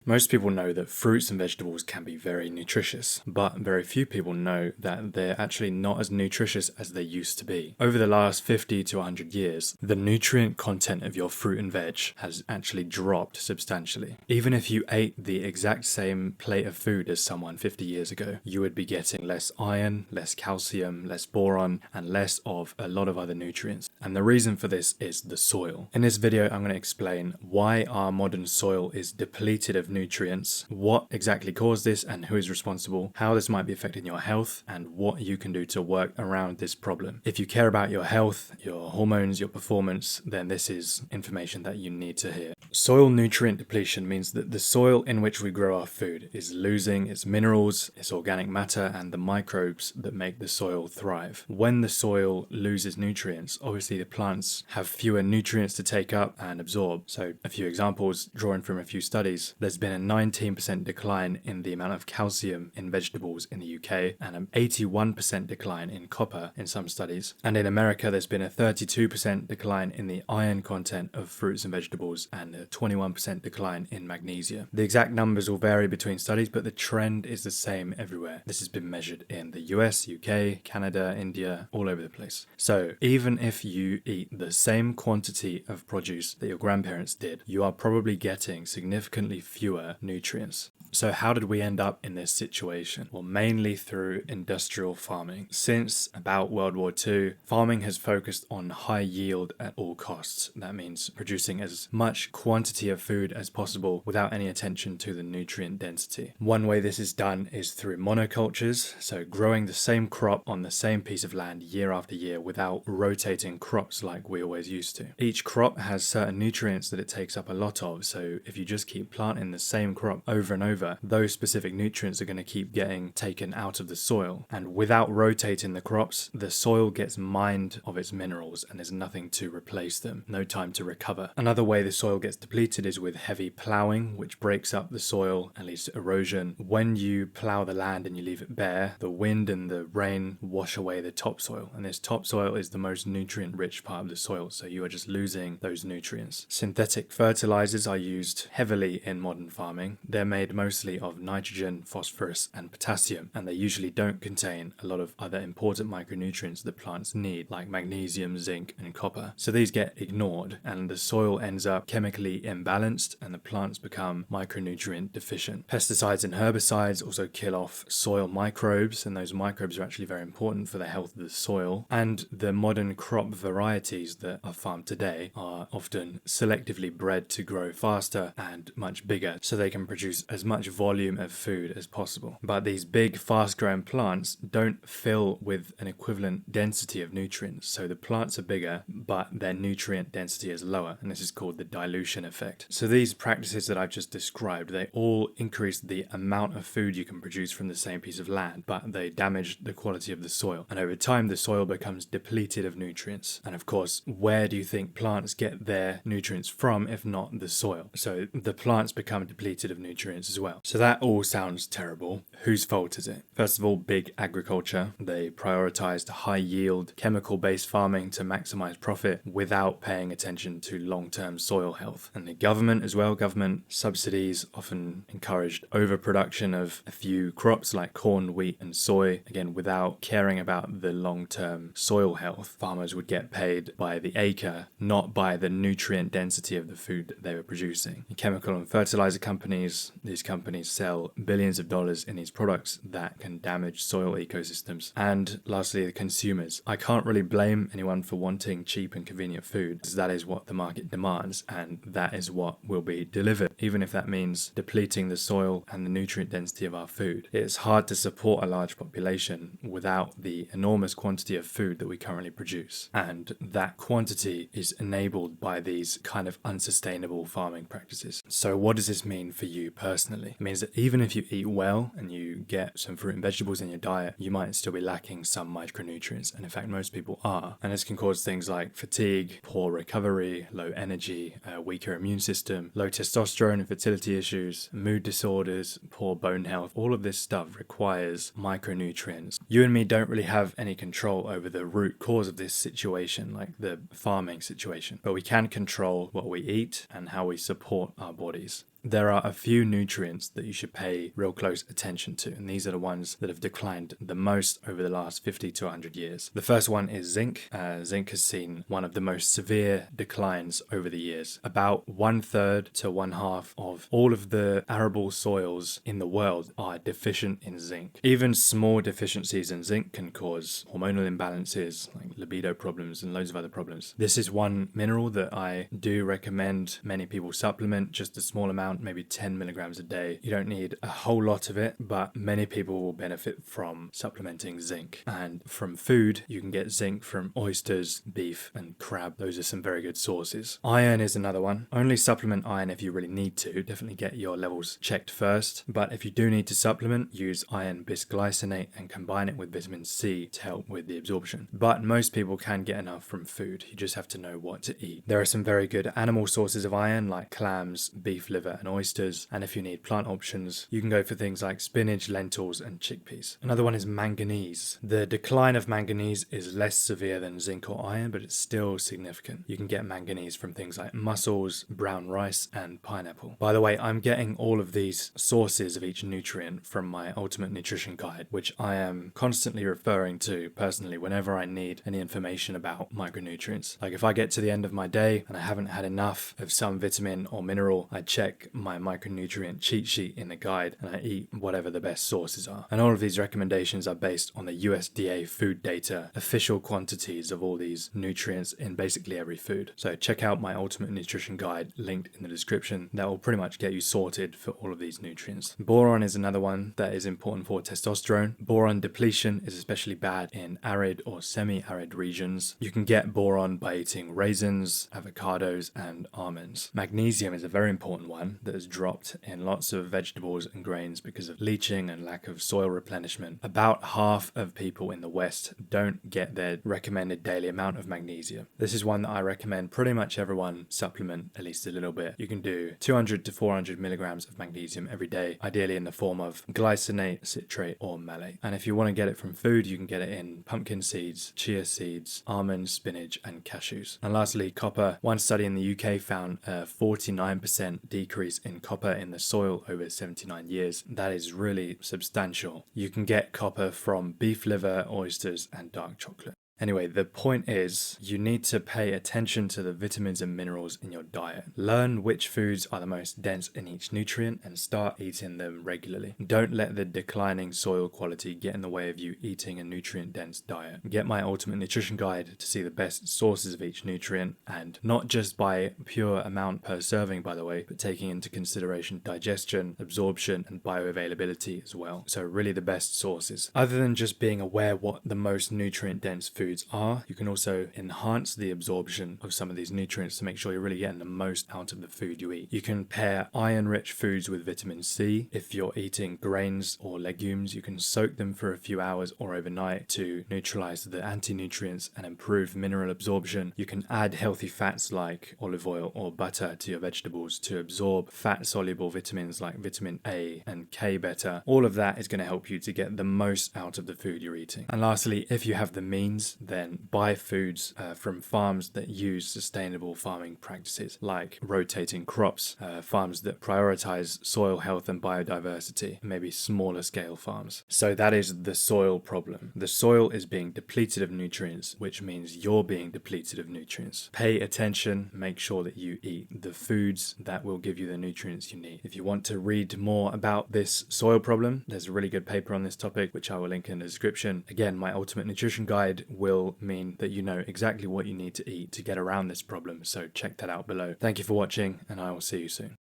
Most people know that fruits and vegetables can be very nutritious, but very few people know that they're actually not as nutritious as they used to be. Over the last 50 to 100 years, the nutrient content of your fruit and veg has actually dropped substantially. Even if you ate the exact same plate of food as someone 50 years ago, you would be getting less iron, less calcium, less boron, and less of a lot of other nutrients. And the reason for this is the soil. In this video, I'm going to explain why our modern soil is depleted of nutrients, what exactly caused this and who is responsible, how this might be affecting your health, and what you can do to work around this problem. If you care about your health, your hormones, your performance, then this is information that you need to hear. Soil nutrient depletion means that the soil in which we grow our food is losing its minerals, its organic matter, and the microbes that make the soil thrive. When the soil loses nutrients, obviously the plants have fewer nutrients to take up and absorb. So a few examples drawn from a few studies. There's been a 19% decline in the amount of calcium in vegetables in the UK and an 81% decline in copper in some studies. And in America, there's been a 32% decline in the iron content of fruits and vegetables and a 21% decline in magnesium. The exact numbers will vary between studies, but the trend is the same everywhere. This has been measured in the US, UK, Canada, India, all over the place. So even if you eat the same quantity of produce that your grandparents did, you are probably getting significantly fewer nutrients. So how did we end up in this situation? Well, mainly through industrial farming. Since about World War II, farming has focused on high yield at all costs. That means producing as much quantity of food as possible without any attention to the nutrient density. One way this is done is through monocultures, so growing the same crop on the same piece of land year after year without rotating crops like we always used to. Each crop has certain nutrients that it takes up a lot of, so if you just keep planting the same crop over and over, those specific nutrients are going to keep getting taken out of the soil. And without rotating the crops, the soil gets mined of its minerals and there's nothing to replace them, no time to recover. Another way the soil gets depleted is with heavy plowing, which breaks up the soil and leads to erosion. When you plow the land and you leave it bare, the wind and the rain wash away the topsoil, and this topsoil is the most nutrient-rich part of the soil, so you are just losing those nutrients. Synthetic fertilizers are used heavily in modern farming. They're made mostly of nitrogen, phosphorus, and potassium, and they usually don't contain a lot of other important micronutrients that plants need, like magnesium, zinc, and copper. So these get ignored, and the soil ends up chemically imbalanced, and the plants become micronutrient deficient. Pesticides and herbicides also kill off soil microbes, and those microbes are actually very important for the health of the soil. And the modern crop varieties that are farmed today are often selectively bred to grow faster and much bigger, so they can produce as much volume of food as possible. But these big, fast-growing plants don't fill with an equivalent density of nutrients, so the plants are bigger, but their nutrient density is lower, and this is called the dilution effect. So these practices that I've just described, they all increase the amount of food you can produce from the same piece of land, but they damage the quality of the soil. And over time, the soil becomes depleted of nutrients. And of course, where do you think plants get their nutrients from if not the soil? So the plants become depleted of nutrients as well. So that all sounds terrible. Whose fault is it? First of all, big agriculture. They prioritized high yield, chemical-based farming to maximize profit without paying attention to long-term soil health. And the government as well, government subsidies often encouraged overproduction of a few crops like corn, wheat, and soy, again, without caring about the long-term soil health. Farmers would get paid by the acre, not by the nutrient density of the food that they were producing. The chemical and fertilizer companies, these companies sell billions of dollars in these products that can damage soil ecosystems. And lastly, the consumers. I can't really blame anyone for wanting cheap and convenient food, because that is what the market demands, and that is what will be delivered, even if that means depleting the soil and the nutrient density of our food. It's hard to support a large population without the enormous quantity of food that we currently produce, and that quantity is enabled by these kind of unsustainable farming practices. So what does this mean for you personally? It means that even if you eat well and you get some fruit and vegetables in your diet, you might still be lacking some micronutrients, and in fact most people are. And this can cause things like fatigue, poor recovery, low energy, a weaker immune system, low testosterone and fertility issues, mood disorders, poor bone health. All of this stuff requires micronutrients. You and me don't really have any control over the root cause of this situation, like the farming situation, but we can control what we eat and how we support our bodies. there are a few nutrients that you should pay real close attention to, and these are the ones that have declined the most over the last 50 to 100 years. The first one is zinc. Zinc has seen one of the most severe declines over the years. About 1/3 to 1/2 of all of the arable soils in the world are deficient in zinc. Even small deficiencies in zinc can cause hormonal imbalances, like libido problems and loads of other problems. This is one mineral that I do recommend many people supplement, just a small amount, maybe 10 milligrams a day. You don't need a whole lot of it, but many people will benefit from supplementing zinc. And from food, you can get zinc from oysters, beef, and crab. Those are some very good sources. Iron is another one. Only supplement iron if you really need to. Definitely get your levels checked first. But if you do need to supplement, use iron bisglycinate and combine it with vitamin C to help with the absorption. But most people can get enough from food. You just have to know what to eat. There are some very good animal sources of iron like clams, beef liver, and oysters. And if you need plant options, you can go for things like spinach, lentils, and chickpeas. Another one is manganese. The decline of manganese is less severe than zinc or iron, but it's still significant. You can get manganese from things like mussels, brown rice, and pineapple. By the way, I'm getting all of these sources of each nutrient from my Ultimate Nutrition Guide, which I am constantly referring to personally whenever I need any information about micronutrients. Like if I get to the end of my day and I haven't had enough of some vitamin or mineral, I check my micronutrient cheat sheet in the guide and I eat whatever the best sources are. And all of these recommendations are based on the USDA food data, official quantities of all these nutrients in basically every food. So check out my Ultimate Nutrition Guide linked in the description. That will pretty much get you sorted for all of these nutrients. Boron is another one that is important for testosterone. Boron depletion is especially bad in arid or semi-arid regions. You can get boron by eating raisins, avocados, and almonds. Magnesium is a very important one that has dropped in lots of vegetables and grains because of leaching and lack of soil replenishment. About half of people in the West don't get their recommended daily amount of magnesium. This is one that I recommend pretty much everyone supplement at least a little bit. You can do 200 to 400 milligrams of magnesium every day, ideally in the form of glycinate, citrate, or malate. And if you want to get it from food, you can get it in pumpkin seeds, chia seeds, almonds, spinach, and cashews. And lastly, copper. One study in the UK found a 49% decrease in copper in the soil over 79 years. That is really substantial. You can get copper from beef liver, oysters, and dark chocolate. Anyway, the point is you need to pay attention to the vitamins and minerals in your diet. Learn which foods are the most dense in each nutrient and start eating them regularly. Don't let the declining soil quality get in the way of you eating a nutrient-dense diet. Get my Ultimate Nutrition Guide to see the best sources of each nutrient, and not just by pure amount per serving, by the way, but taking into consideration digestion, absorption, and bioavailability as well. So really the best sources. Other than just being aware what the most nutrient-dense foods are, you can also enhance the absorption of some of these nutrients to make sure you're really getting the most out of the food you eat. You can pair iron-rich foods with vitamin C. If you're eating grains or legumes, you can soak them for a few hours or overnight to neutralize the anti-nutrients and improve mineral absorption. You can add healthy fats like olive oil or butter to your vegetables to absorb fat-soluble vitamins like vitamin A and K better. All of that is going to help you to get the most out of the food you're eating. And lastly, if you have the means, then buy foods from farms that use sustainable farming practices like rotating crops, farms that prioritize soil health and biodiversity, maybe smaller scale farms. So that is the soil problem. The soil is being depleted of nutrients, which means you're being depleted of nutrients. Pay attention, make sure that you eat the foods that will give you the nutrients you need. If you want to read more about this soil problem, there's a really good paper on this topic, which I will link in the description. Again, my Ultimate Nutrition Guide will mean that you know exactly what you need to eat to get around this problem, so check that out below. Thank you for watching, and I will see you soon.